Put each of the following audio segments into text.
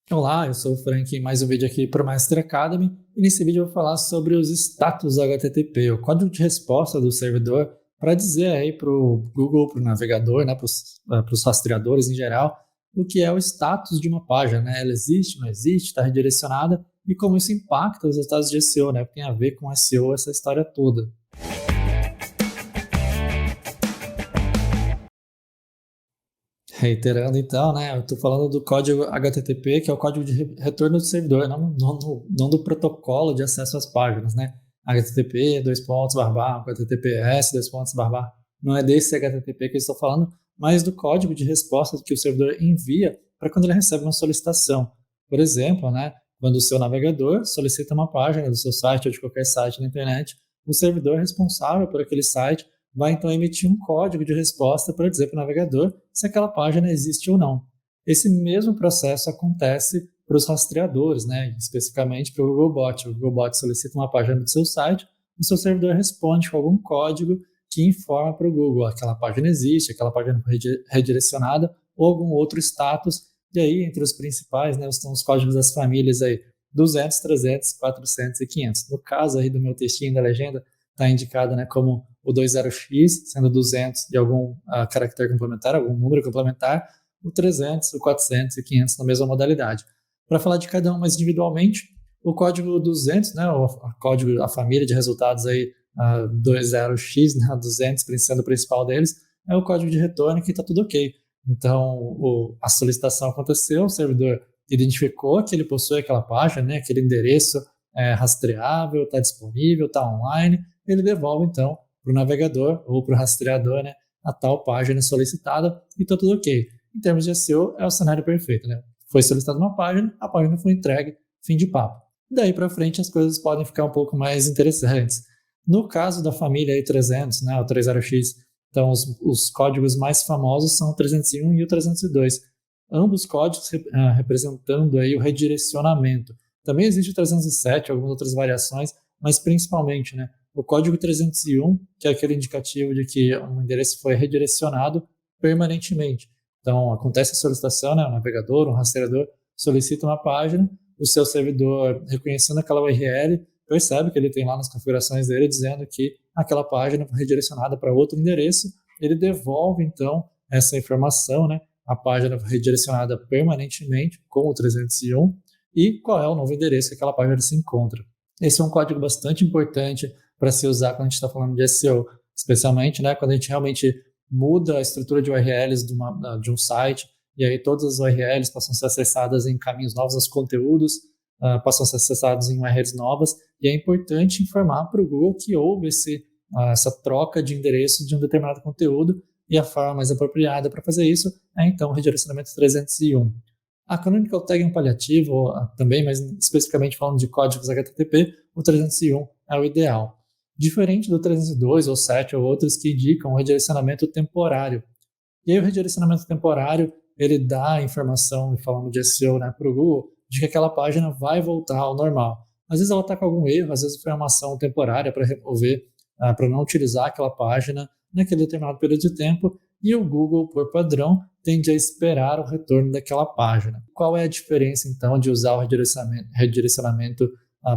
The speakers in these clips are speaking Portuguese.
Olá, eu sou o Frank em mais um vídeo aqui para o Master Academy e nesse vídeo eu vou falar sobre os status HTTP, o código de resposta do servidor para dizer aí para o Google, para o navegador, né, para os rastreadores em geral, o que é o status de uma página, né? Ela existe, não existe, está redirecionada e como isso impacta os resultados de SEO, né? Tem a ver com SEO essa história toda. Reiterando então, né, eu estou falando do código HTTP, que é o código de retorno do servidor, não do protocolo de acesso às páginas, né? HTTP, dois pontos, barra, HTTPS, dois pontos, barra, não é desse HTTP que eu estou falando, mas do código de resposta que o servidor envia para quando ele recebe uma solicitação. Por exemplo, né, quando o seu navegador solicita uma página do seu site ou de qualquer site na internet, o servidor responsável por aquele site vai então emitir um código de resposta para dizer para o navegador se aquela página existe ou não. Esse mesmo processo acontece para os rastreadores, né? Especificamente para o Googlebot. O Googlebot solicita uma página do seu site, o seu servidor responde com algum código que informa para o Google aquela página existe, aquela página foi redirecionada ou algum outro status. E aí, entre os principais, né, estão os códigos das famílias aí, 200, 300, 400 e 500. No caso aí do meu textinho da legenda, está indicado, né, como o 20x, sendo 200 de algum caractere complementar, algum número complementar, o 300, o 400 e 500 na mesma modalidade. Para falar de cada um mais individualmente, o código 200, né, a família de resultados aí, 20x, né, 200 sendo o principal deles, é o código de retorno que está tudo ok. Então, a solicitação aconteceu, o servidor identificou que ele possui aquela página, né, aquele endereço rastreável, está disponível, está online, ele devolve então para o navegador ou para o rastreador, né, a tal página solicitada e está tudo ok. Em termos de SEO, é o cenário perfeito, né? Foi solicitada uma página, a página foi entregue, fim de papo. Daí para frente as coisas podem ficar um pouco mais interessantes. No caso da família aí 300, né, o 30x, então os códigos mais famosos são o 301 e o 302. Ambos códigos representando aí o redirecionamento. Também existe o 307, algumas outras variações, mas principalmente, né, o código 301, que é aquele indicativo de que um endereço foi redirecionado permanentemente. Então, acontece a solicitação, né, o navegador, um rastreador solicita uma página, o seu servidor, reconhecendo aquela URL, percebe que ele tem lá nas configurações dele dizendo que aquela página foi redirecionada para outro endereço, ele devolve, então, essa informação, né, a página foi redirecionada permanentemente com o 301 e qual é o novo endereço que aquela página se encontra. Esse é um código bastante importante para se usar quando a gente está falando de SEO, especialmente, né, quando a gente realmente muda a estrutura de URLs de um site, e aí todas as URLs passam a ser acessadas em caminhos novos, os conteúdos passam a ser acessados em URLs novas, e é importante informar para o Google que houve essa troca de endereço de um determinado conteúdo, e a forma mais apropriada para fazer isso é, então, o redirecionamento 301. A Canonical Tag é um paliativo também, mas especificamente falando de códigos HTTP, o 301 é o ideal. Diferente do 302 ou 7 ou outros que indicam o redirecionamento temporário. E aí o redirecionamento temporário, ele dá a informação, falando de SEO, né, para o Google, de que aquela página vai voltar ao normal. Às vezes ela está com algum erro, às vezes foi uma ação temporária para remover, para não utilizar aquela página naquele determinado período de tempo, e o Google, por padrão, tende a esperar o retorno daquela página. Qual é a diferença, então, de usar o redirecionamento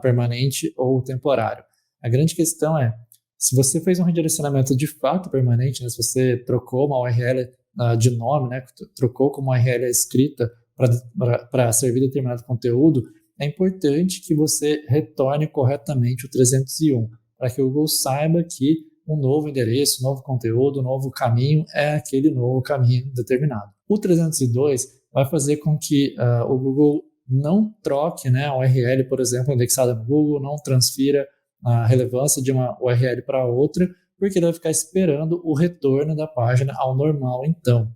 permanente ou temporário? A grande questão é, se você fez um redirecionamento de fato permanente, né, se você trocou uma URL de nome, né, trocou como URL escrita para servir determinado conteúdo, é importante que você retorne corretamente o 301, para que o Google saiba que um novo endereço, um novo conteúdo, um novo caminho é aquele novo caminho determinado. O 302 vai fazer com que o Google não troque, né, a URL, por exemplo, indexada no Google, não transfira a relevância de uma URL para outra, porque ele vai ficar esperando o retorno da página ao normal. Então,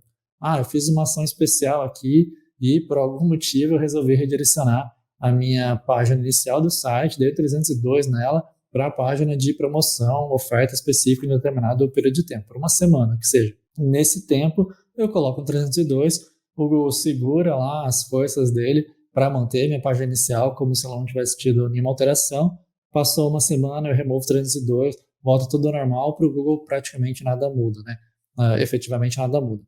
eu fiz uma ação especial aqui e por algum motivo eu resolvi redirecionar a minha página inicial do site, dei 302 nela, para a página de promoção, oferta específica em determinado período de tempo, por uma semana, que seja. Nesse tempo, eu coloco um 302, o Google segura lá as forças dele para manter minha página inicial como se ela não tivesse tido nenhuma alteração. Passou uma semana, eu removo 302, volta tudo normal, para o Google praticamente nada muda, né? Efetivamente nada muda.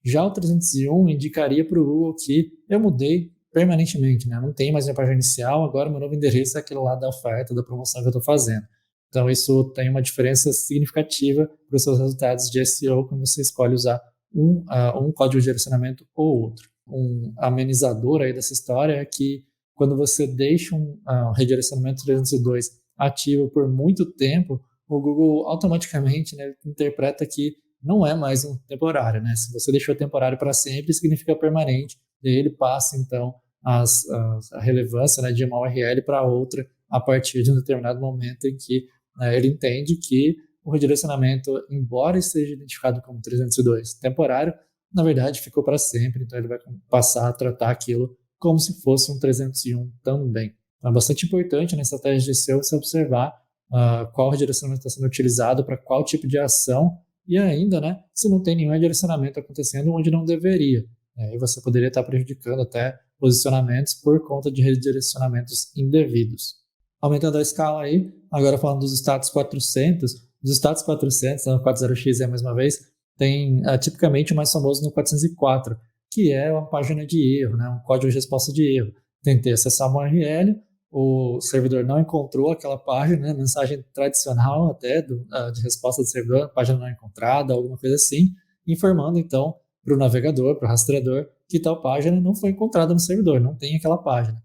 Já o 301 indicaria para o Google que eu mudei permanentemente, né? Não tem mais minha página inicial, agora meu novo endereço é aquele lá da oferta, da promoção que eu estou fazendo. Então isso tem uma diferença significativa para os seus resultados de SEO quando você escolhe usar um código de direcionamento ou outro. Um amenizador aí dessa história é que quando você deixa um redirecionamento 302 ativo por muito tempo, o Google automaticamente, né, interpreta que não é mais um temporário, né? Se você deixou temporário para sempre, significa permanente, e aí ele passa então a relevância, né, de uma URL para outra a partir de um determinado momento em que ele entende que o redirecionamento, embora esteja identificado como 302 temporário, na verdade ficou para sempre, então ele vai passar a tratar aquilo como se fosse um 301 também. Então é bastante importante na estratégia de SEO você observar qual redirecionamento está sendo utilizado para qual tipo de ação e ainda, né, se não tem nenhum redirecionamento acontecendo onde não deveria. Aí você poderia estar prejudicando até posicionamentos por conta de redirecionamentos indevidos. Aumentando a escala aí, agora falando dos status 400, os status 400, no 40x mais uma vez, tem tipicamente o mais famoso no 404, que é uma página de erro, né, um código de resposta de erro. Tentei acessar uma URL, o servidor não encontrou aquela página, né, mensagem tradicional até de resposta do servidor, página não encontrada, alguma coisa assim, informando então para o navegador, para o rastreador, que tal página não foi encontrada no servidor, não tem aquela página.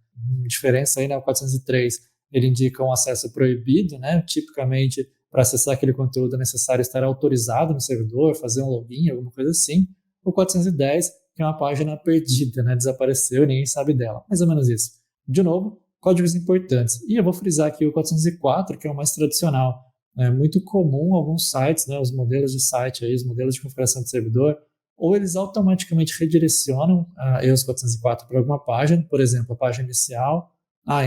Diferença aí, né, o 403, ele indica um acesso proibido, né, tipicamente para acessar aquele conteúdo é necessário estar autorizado no servidor, fazer um login, alguma coisa assim. O 410, que é uma página perdida, né, desapareceu e ninguém sabe dela, mais ou menos isso. De novo, códigos importantes. E eu vou frisar aqui o 404, que é o mais tradicional. É muito comum alguns sites, né, os modelos de site, aí, os modelos de configuração de servidor, ou eles automaticamente redirecionam EOS 404 para alguma página, por exemplo, a página inicial.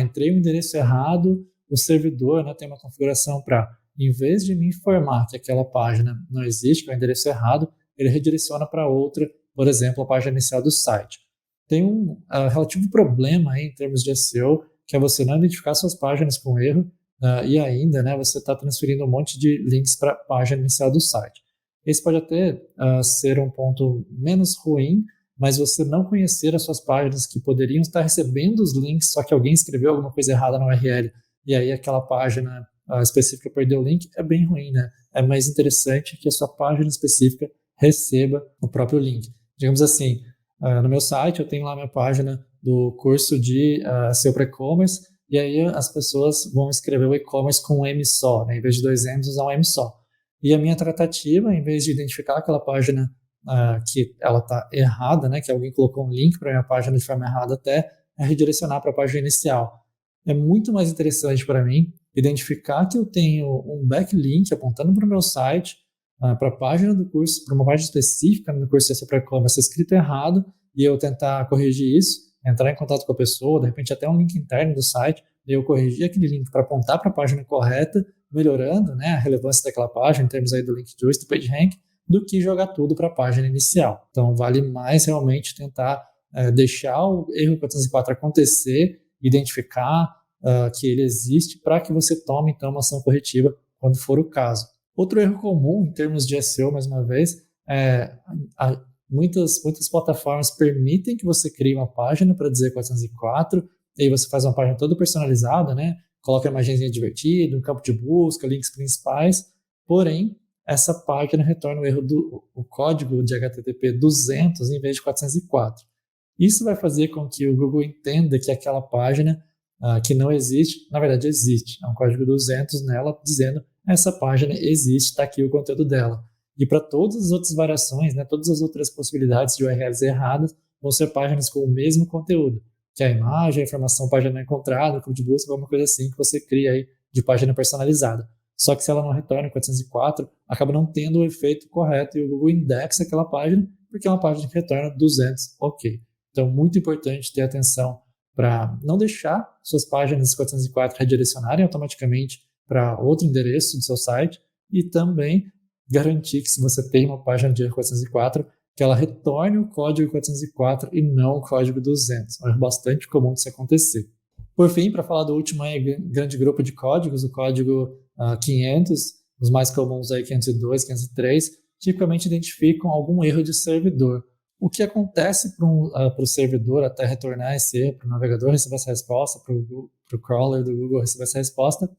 Entrei o endereço errado, o servidor, né, tem uma configuração para, em vez de me informar que aquela página não existe, que é o endereço errado, ele redireciona para outra, por exemplo, a página inicial do site. Tem um relativo problema aí em termos de SEO, que é você não identificar suas páginas com erro e ainda, né, você está transferindo um monte de links para a página inicial do site. Esse pode até ser um ponto menos ruim, mas você não conhecer as suas páginas que poderiam estar recebendo os links, só que alguém escreveu alguma coisa errada na URL e aí aquela página específica perdeu o link, é bem ruim, né? É mais interessante que a sua página específica receba o próprio link. Digamos assim, no meu site eu tenho lá minha página do curso de SEO para e-commerce, e aí as pessoas vão escrever o e-commerce com um M só, né? Em vez de 2 M's, usar um M só. E a minha tratativa, em vez de identificar aquela página que ela está errada, né, que alguém colocou um link para a minha página de forma errada até, é redirecionar para a página inicial. É muito mais interessante para mim identificar que eu tenho um backlink apontando para o meu site, para a página do curso, para uma página específica no curso de SEO para e-commerce escrito errado, e eu tentar corrigir isso, entrar em contato com a pessoa, de repente até um link interno do site, e eu corrigir aquele link para apontar para a página correta, melhorando, né, a relevância daquela página em termos aí do link juice, do PageRank, do que jogar tudo para a página inicial. Então vale mais realmente tentar deixar o erro 404 acontecer, identificar que ele existe para que você tome então uma ação corretiva quando for o caso. Outro erro comum em termos de SEO, mais uma vez, muitas plataformas permitem que você crie uma página para dizer 404, e aí você faz uma página toda personalizada, né? Coloca a imagenzinha divertida, um campo de busca, links principais, porém, essa página retorna o erro o código de HTTP 200 em vez de 404. Isso vai fazer com que o Google entenda que aquela página que não existe, na verdade existe. É um código 200 nela dizendo essa página existe, está aqui o conteúdo dela. E para todas as outras variações, né, todas as outras possibilidades de URLs erradas, vão ser páginas com o mesmo conteúdo, que é a imagem, a informação, página não encontrada, campo de busca, alguma coisa assim que você cria aí de página personalizada. Só que se ela não retorna 404, acaba não tendo o efeito correto e o Google indexa aquela página porque é uma página que retorna 200, ok. Então, muito importante ter atenção para não deixar suas páginas 404 redirecionarem automaticamente para outro endereço do seu site e também garantir que se você tem uma página de 404, que ela retorne o código 404 e não o código 200. É bastante comum isso acontecer. Por fim, para falar do último grande grupo de códigos, o código 500, os mais comuns aí 502, 503, tipicamente identificam algum erro de servidor. O que acontece para o servidor até retornar esse erro, para o navegador receber essa resposta, para o crawler do Google receber essa resposta,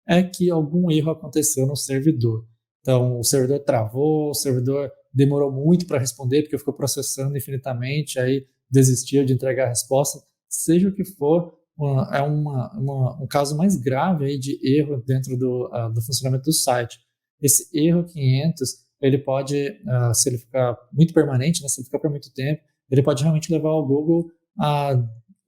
é que algum erro aconteceu no servidor. Então, o servidor travou, o servidor demorou muito para responder, porque ficou processando infinitamente, aí desistiu de entregar a resposta. Seja o que for, é um caso mais grave aí de erro dentro do funcionamento do site. Esse erro 500 ele pode, se ele ficar muito permanente, né, se ele ficar por muito tempo, ele pode realmente levar o Google a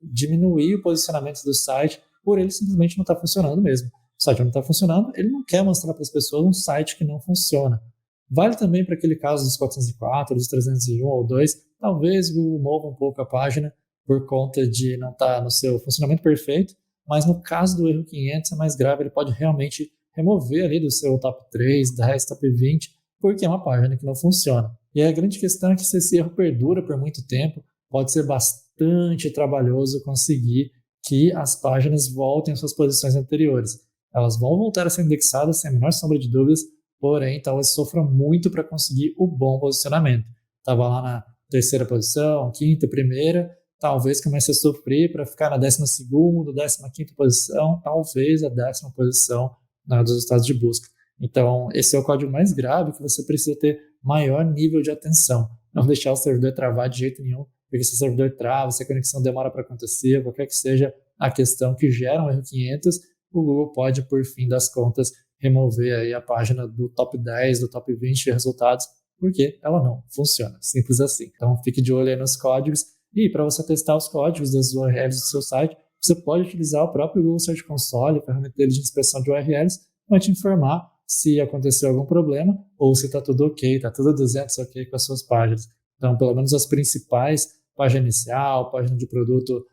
diminuir o posicionamento do site por ele simplesmente não estar funcionando mesmo. O site não está funcionando, ele não quer mostrar para as pessoas um site que não funciona. Vale também para aquele caso dos 404, dos 301 ou 2, talvez o Google mova um pouco a página por conta de não estar no seu funcionamento perfeito, mas no caso do erro 500 é mais grave, ele pode realmente remover ali do seu top 3, 10, top 20, porque é uma página que não funciona. E a grande questão é que se esse erro perdura por muito tempo, pode ser bastante trabalhoso conseguir que as páginas voltem às suas posições anteriores. Elas vão voltar a ser indexadas sem a menor sombra de dúvidas, porém talvez sofra muito para conseguir o bom posicionamento. Estava lá na terceira posição, quinta, primeira, talvez comece a sofrer para ficar na 12ª, 15ª posição, talvez a 10ª posição dos resultados de busca. Então, esse é o código mais grave que você precisa ter maior nível de atenção. Não deixar o servidor travar de jeito nenhum, porque se o servidor trava, se a conexão demora para acontecer, qualquer que seja a questão que gera um erro 500, o Google pode, por fim das contas, remover aí a página do top 10, do top 20 de resultados, porque ela não funciona. Simples assim. Então, fique de olho aí nos códigos. E para você testar os códigos das URLs do seu site, você pode utilizar o próprio Google Search Console, a ferramenta dele de inspeção de URLs, para te informar se aconteceu algum problema ou se está tudo ok, está tudo 200 ok com as suas páginas. Então, pelo menos as principais, página inicial, página de produto,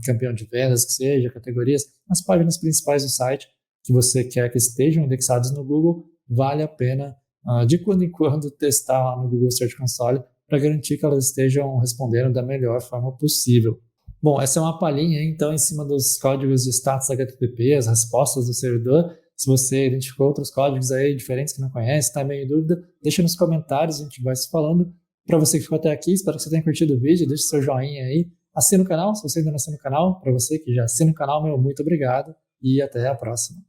campeão de vendas, que seja, categorias, as páginas principais do site que você quer que estejam indexadas no Google, vale a pena, de quando em quando, testar lá no Google Search Console para garantir que elas estejam respondendo da melhor forma possível. Bom, essa é uma palhinha, então, em cima dos códigos de status HTTP, as respostas do servidor. Se você identificou outros códigos aí diferentes que não conhece, está meio em dúvida, deixa nos comentários, a gente vai se falando. Para você que ficou até aqui, espero que você tenha curtido o vídeo, deixe seu joinha aí, assina o canal, se você ainda não assina o canal. Para você que já assina o canal, meu muito obrigado e até a próxima.